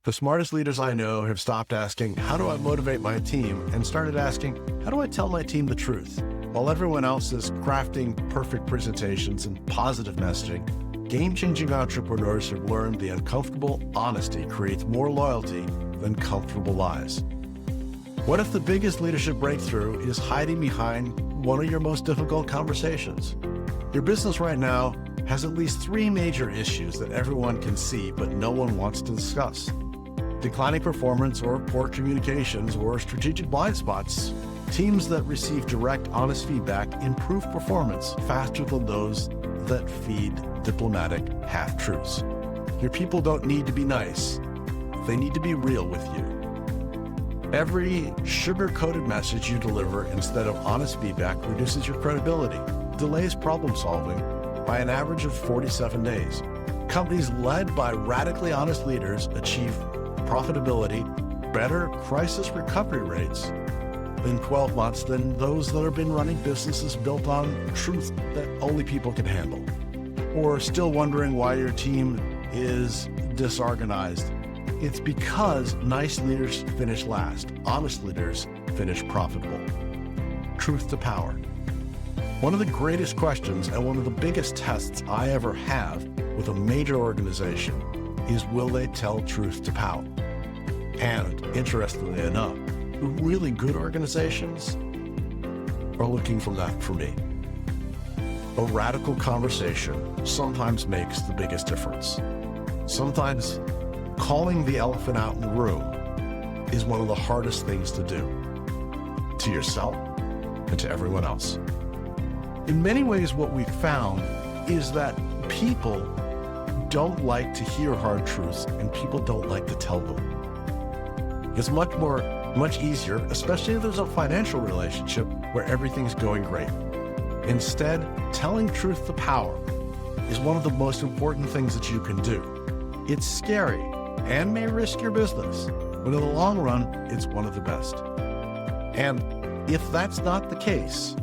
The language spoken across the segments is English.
The smartest leaders I know have stopped asking, how do I motivate my team? And started asking, how do I tell my team the truth? While everyone else is crafting perfect presentations and positive messaging, game-changing entrepreneurs have learned the uncomfortable honesty creates more loyalty than comfortable lies. What if the biggest leadership breakthrough is hiding behind one of your most difficult conversations? Your business right now has at least 3 major issues that everyone can see, but no one wants to discuss. Declining performance or poor communications or strategic blind spots. Teams that receive direct, honest feedback improve performance faster than those that feed diplomatic half-truths. Your people don't need to be nice. They need to be real with you. Every sugar-coated message you deliver instead of honest feedback reduces your credibility, delays problem solving by an average of 47 days. Companies led by radically honest leaders achieve profitability, better crisis recovery rates in 12 months than those that have been running businesses built on truth that only people can handle. Or still wondering why your team is disorganized. It's because nice leaders finish last. Honest leaders finish profitable. Truth to power. One of the greatest questions and one of the biggest tests I ever have with a major organization is, will they tell truth to power? And interestingly enough, really good organizations are looking for that for me. A radical conversation sometimes makes the biggest difference. Sometimes calling the elephant out in the room is one of the hardest things to do, to yourself and to everyone else. In many ways, what we've found is that people don't like to hear hard truths and people don't like to tell them. It's much easier, especially if there's a financial relationship where everything's going great. Instead, telling truth to power is one of the most important things that you can do. It's scary and may risk your business, but in the long run, it's one of the best. And if that's not the case,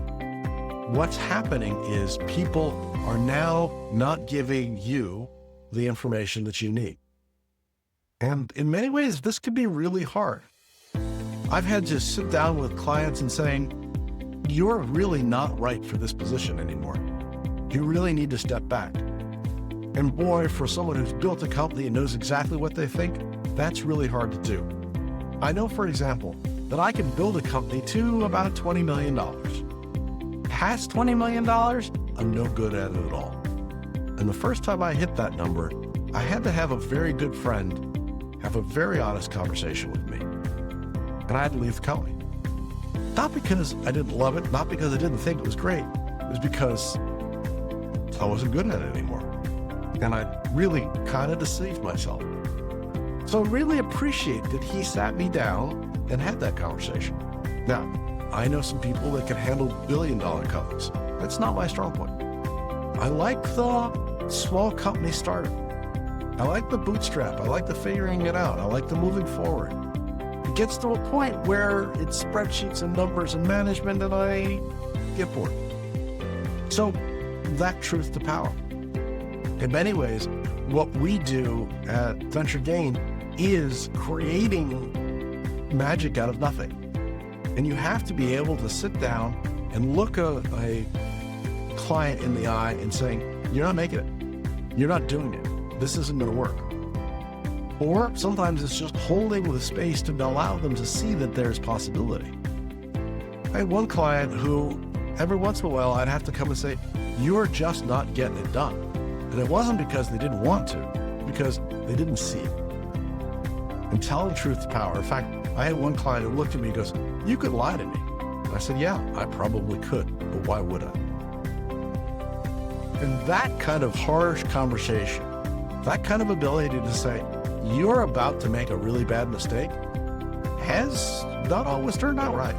what's happening is people are now not giving you the information that you need. And in many ways, this can be really hard. I've had to sit down with clients and saying, you're really not right for this position anymore. You really need to step back. And boy, for someone who's built a company and knows exactly what they think, that's really hard to do. I know, for example, that I can build a company to about $20 million. Past $20 million, I'm no good at it at all. And the first time I hit that number, I had to have a very good friend have a very honest conversation with me. And I had to leave the company. Not because I didn't love it, not because I didn't think it was great. It was because I wasn't good at it anymore. And I really kind of deceived myself. So I really appreciate that he sat me down and had that conversation. Now, I know some people that can handle billion-dollar companies. That's not my strong point. I like the small company startup. I like the bootstrap. I like the figuring it out. I like the moving forward. It gets to a point where it's spreadsheets and numbers and management and I get bored. So that truth to power. In many ways, what we do at Venture Gain is creating magic out of nothing. And you have to be able to sit down and look a client in the eye and saying, you're not making it. You're not doing it. This isn't going to work. Or sometimes it's just holding the space to allow them to see that there's possibility. I had one client who every once in a while I'd have to come and say, you're just not getting it done. And it wasn't because they didn't want to, because they didn't see it. And telling truth to power. In fact, I had one client who looked at me and goes, you could lie to me. And I said, yeah, I probably could, but why would I? And that kind of harsh conversation, that kind of ability to say, you're about to make a really bad mistake, has not always turned out right.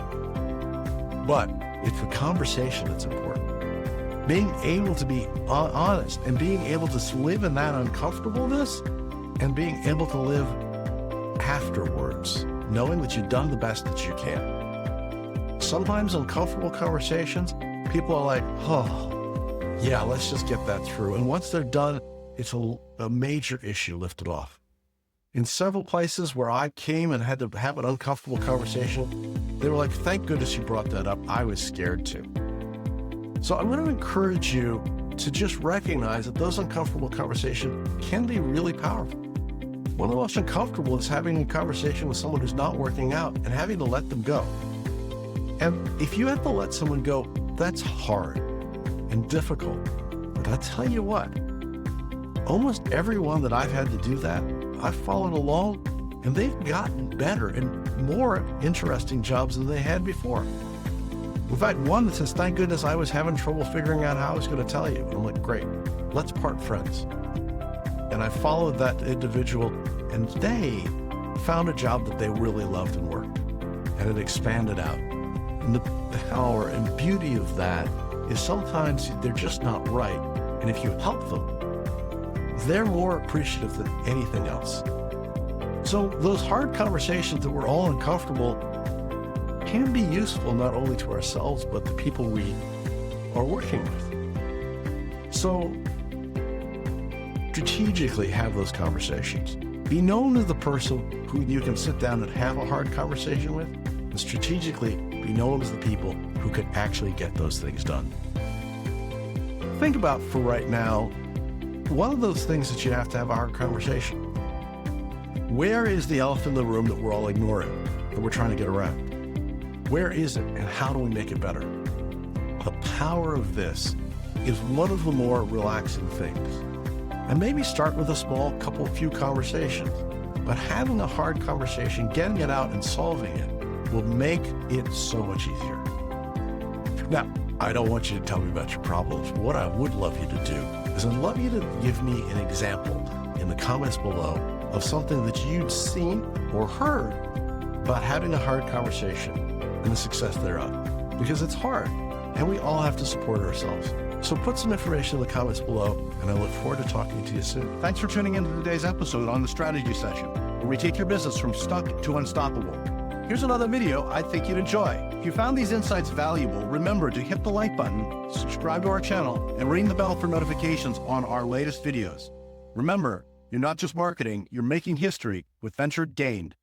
But it's the conversation that's important. Being able to be honest and being able to live in that uncomfortableness and being able to live afterwards, knowing that you've done the best that you can. Sometimes uncomfortable conversations, people are like, oh, yeah, let's just get that through. And once they're done, it's a major issue lifted off. In several places where I came and had to have an uncomfortable conversation, they were like, thank goodness you brought that up. I was scared too. So I'm going to encourage you to just recognize that those uncomfortable conversations can be really powerful. One of the most uncomfortable is having a conversation with someone who's not working out and having to let them go. And if you have to let someone go, that's hard and difficult. But I tell you what, almost everyone that I've had to do that, I've followed along and they've gotten better and more interesting jobs than they had before. In fact, one that says, thank goodness I was having trouble figuring out how I was going to tell you. And I'm like, great, let's part friends. And I followed that individual and they found a job that they really loved and worked. And it expanded out. And the power and beauty of that is sometimes they're just not right. And if you help them, they're more appreciative than anything else. So those hard conversations that we're all uncomfortable can be useful not only to ourselves, but the people we are working with. So strategically have those conversations. Be known as the person who you can sit down and have a hard conversation with, and strategically be known as the people who could actually get those things done. Think about for right now, one of those things that you have to have a hard conversation. Where is the elephant in the room that we're all ignoring, that we're trying to get around? Where is it, and how do we make it better? The power of this is one of the more relaxing things. And maybe start with a few conversations, but having a hard conversation, getting it out and solving it will make it so much easier. Now, I don't want you to tell me about your problems. What I would love you to do is I'd love you to give me an example in the comments below of something that you've seen or heard about having a hard conversation and the success thereof. Because it's hard, and we all have to support ourselves. So put some information in the comments below, and I look forward to talking to you soon. Thanks for tuning into today's episode on the Strategy Session, where we take your business from stuck to unstoppable. Here's another video I think you'd enjoy. If you found these insights valuable, remember to hit the like button, subscribe to our channel, and ring the bell for notifications on our latest videos. Remember, you're not just marketing, you're making history with Venture Gained.